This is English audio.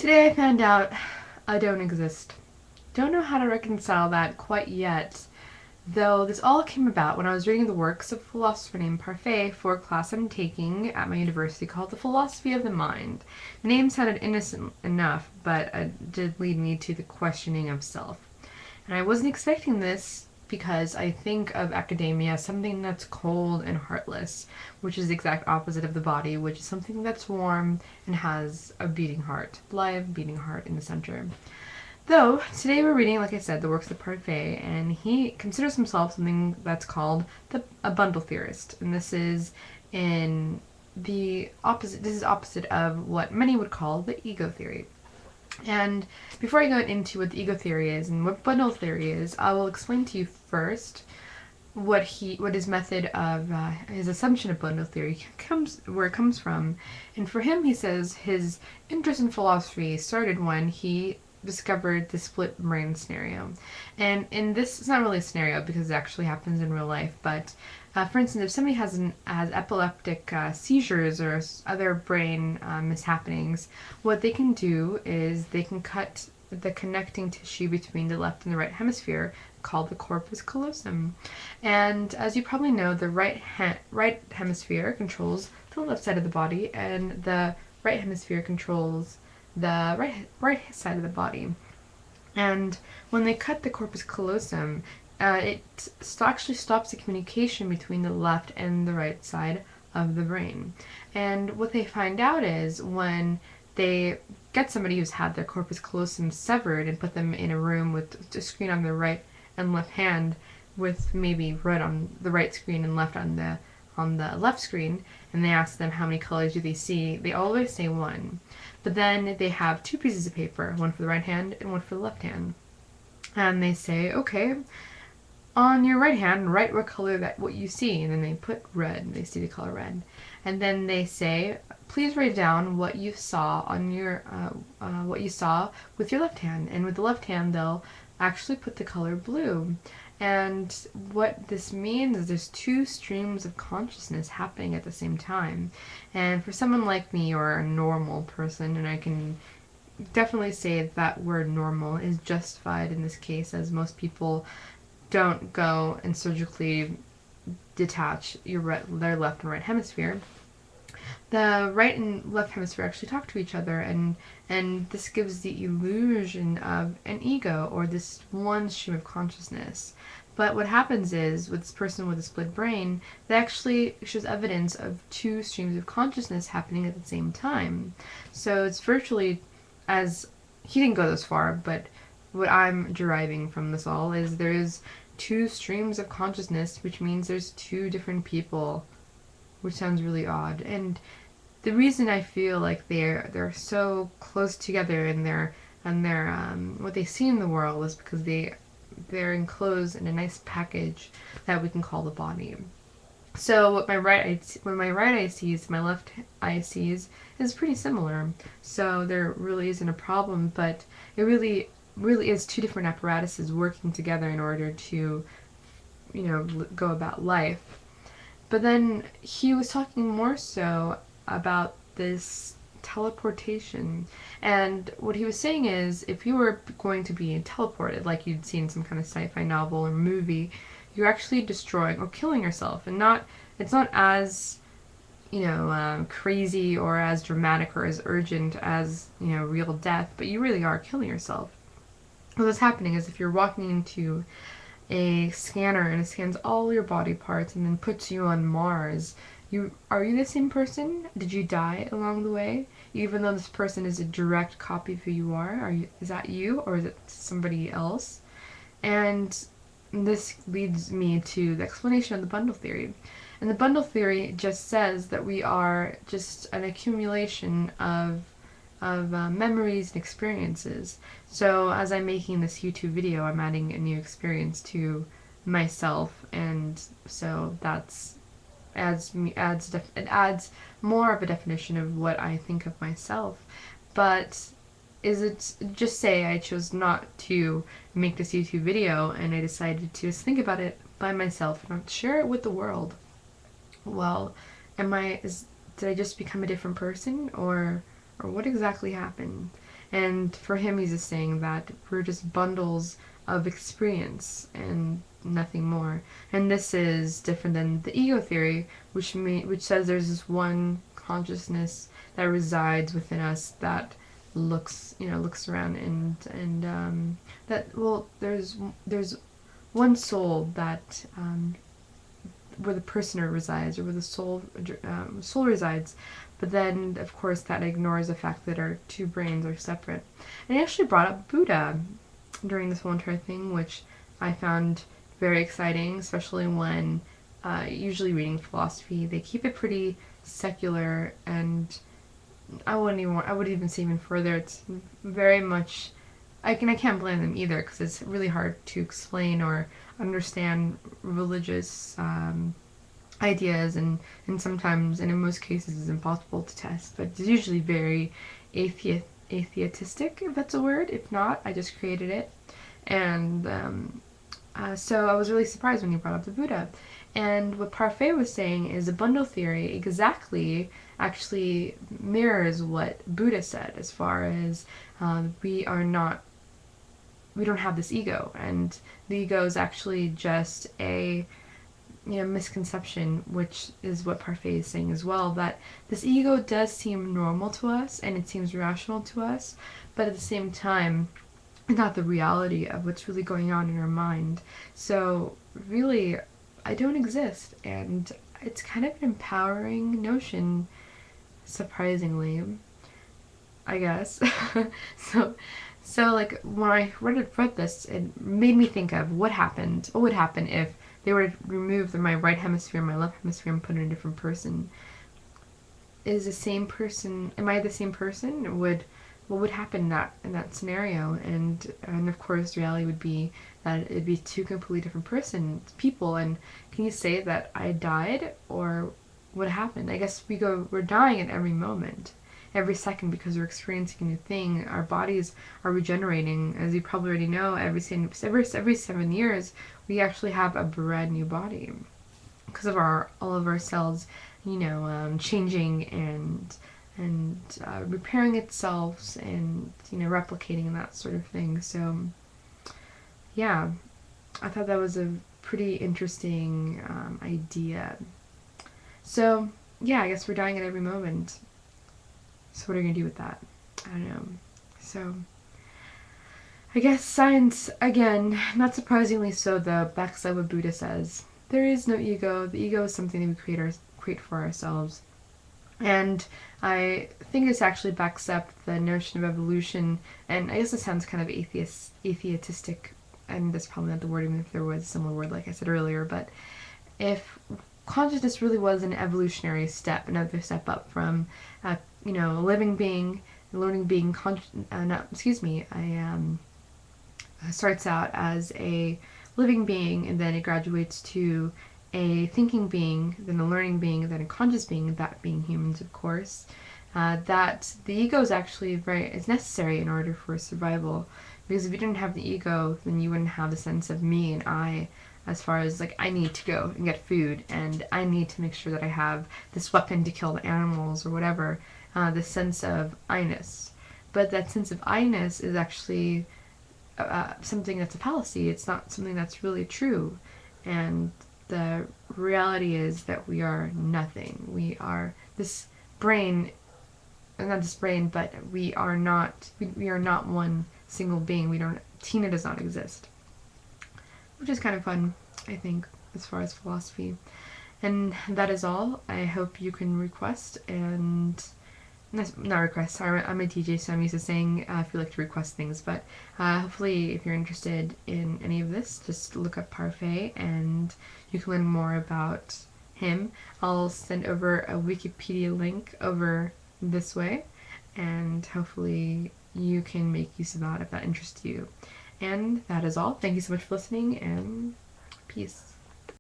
Today I found out I don't exist. Don't know how to reconcile that quite yet, though this all came about when I was reading the works of a philosopher named Parfait for a class I'm taking at my university called The Philosophy of the Mind. The name sounded innocent enough, but it did lead me to the questioning of self. And I wasn't expecting this because I think of academia as something that's cold and heartless, which is the exact opposite of the body, which is something that's warm and has a beating heart, live beating heart in the center. Though, today we're reading, like I said, the works of Parfait, and he considers himself something that's called a bundle theorist. And this is in the opposite, this is opposite of what many would call the ego theory. And before I go into what the ego theory is and what bundle theory is, I will explain to you first what his method of his assumption of bundle theory where it comes from. And for him, he says his interest in philosophy started when he discovered the split brain scenario. And in this, it's not really a scenario because it actually happens in real life, but for instance, if somebody has epileptic seizures or other brain mishappenings, what they can do is they can cut the connecting tissue between the left and the right hemisphere, called the corpus callosum. And as you probably know, the right hemisphere controls the left side of the body, and the right hemisphere controls the right side of the body. And when they cut the corpus callosum, it actually stops the communication between the left and the right side of the brain. And what they find out is when they get somebody who's had their corpus callosum severed and put them in a room with a screen on their right and left hand, with maybe red on the right screen and left on the left screen, and they ask them how many colors do they see, they always say one. But then they have two pieces of paper, one for the right hand and one for the left hand. And they say, okay, on your right hand, write what color what you see, and then they put red. They see the color red, and then they say, please write down what you saw on your what you saw with your left hand, and with the left hand they'll actually put the color blue. And what this means is there's two streams of consciousness happening at the same time. And for someone like me, or a normal person, and I can definitely say that word normal is justified in this case, as most people don't go and surgically detach their left and right hemisphere. The right and left hemisphere actually talk to each other, and this gives the illusion of an ego, or this one stream of consciousness. But what happens is, with this person with a split brain, that actually shows evidence of two streams of consciousness happening at the same time. So it's virtually, as he didn't go this far, but what I'm deriving from this all is there's two streams of consciousness, which means there's two different people, which sounds really odd. And the reason I feel like they're so close together in their what they see in the world is because they're enclosed in a nice package that we can call the body. So what my right eye sees, my left eye sees is pretty similar. So there really isn't a problem, but it really is two different apparatuses working together in order to, go about life. But then he was talking more so about this teleportation. And what he was saying is, if you were going to be teleported, like you'd seen some kind of sci-fi novel or movie, you're actually destroying or killing yourself. And it's not as, crazy or as dramatic or as urgent as, real death, but you really are killing yourself. What's happening is if you're walking into a scanner and it scans all your body parts and then puts you on Mars, are you the same person? Did you die along the way? Even though this person is a direct copy of who you are, is that you, or is it somebody else? And this leads me to the explanation of the bundle theory. And the bundle theory just says that we are just an accumulation of memories and experiences. So as I'm making this YouTube video, I'm adding a new experience to myself, and so it adds more of a definition of what I think of myself. But just say I chose not to make this YouTube video and I decided to just think about it by myself and not share it with the world. Well, did I just become a different person, or what exactly happened? And for him, he's just saying that we're just bundles of experience and nothing more. And this is different than the ego theory, which says there's this one consciousness that resides within us that looks around and that, well, there's one soul that where the personer resides, or where the soul resides, but then of course that ignores the fact that our two brains are separate. And he actually brought up Buddha during this whole entire thing, which I found very exciting, especially when usually reading philosophy, they keep it pretty secular, and I would even say even further, it's very much, I can't blame them either, because it's really hard to explain or understand religious ideas, and sometimes, and in most cases, it's impossible to test, but it's usually very atheistic, if that's a word. If not, I just created it. And so I was really surprised when you brought up the Buddha. And what Parfait was saying is a bundle theory exactly actually mirrors what Buddha said, as far as we don't have this ego, and the ego is actually just a misconception, which is what Parfait is saying as well, that this ego does seem normal to us and it seems rational to us, but at the same time, it's not the reality of what's really going on in our mind. So really, I don't exist, and it's kind of an empowering notion, surprisingly, I guess. So like when I read this, it made me think of what would happen if they were to remove my right hemisphere and my left hemisphere and put in a different person. Am I the same person? What would happen in that scenario? And of course, reality would be that it'd be two completely different people. And can you say that I died, or what happened? I guess we're dying at every moment, every second, because we're experiencing a new thing. Our bodies are regenerating, as you probably already know. Every 7 years, we actually have a brand new body because of all of our cells, changing and repairing itself, and replicating and that sort of thing. So yeah, I thought that was a pretty interesting idea. So yeah, I guess we're dying at every moment. So what are you gonna do with that? I don't know. So I guess science, again, not surprisingly so, though, backs up what Buddha says. There is no ego. The ego is something that we create for ourselves. And I think this actually backs up the notion of evolution, and I guess this sounds kind of atheistic, and that's probably not the word, even if there was a similar word like I said earlier, but if consciousness really was an evolutionary step, another step up from, a living being, a learning being, starts out as a living being, and then it graduates to a thinking being, then a learning being, then a conscious being, that being humans, of course. That the ego is actually is necessary in order for survival, because if you didn't have the ego, then you wouldn't have the sense of me and I, as far as like, I need to go and get food, and I need to make sure that I have this weapon to kill the animals or whatever, the sense of I-ness. But that sense of I-ness is actually something that's a fallacy. It's not something that's really true. And the reality is that we are nothing. We are this brain, not this brain, but we are not one single being. Tina does not exist. Which is kind of fun, I think, as far as philosophy. And that is all. I hope you can request, and not request, sorry, I'm a DJ, so I'm used to saying if you like to request things, but hopefully if you're interested in any of this, just look up Parfait and you can learn more about him. I'll send over a Wikipedia link over this way, and hopefully you can make use of that if that interests you. And that is all. Thank you so much for listening, and peace.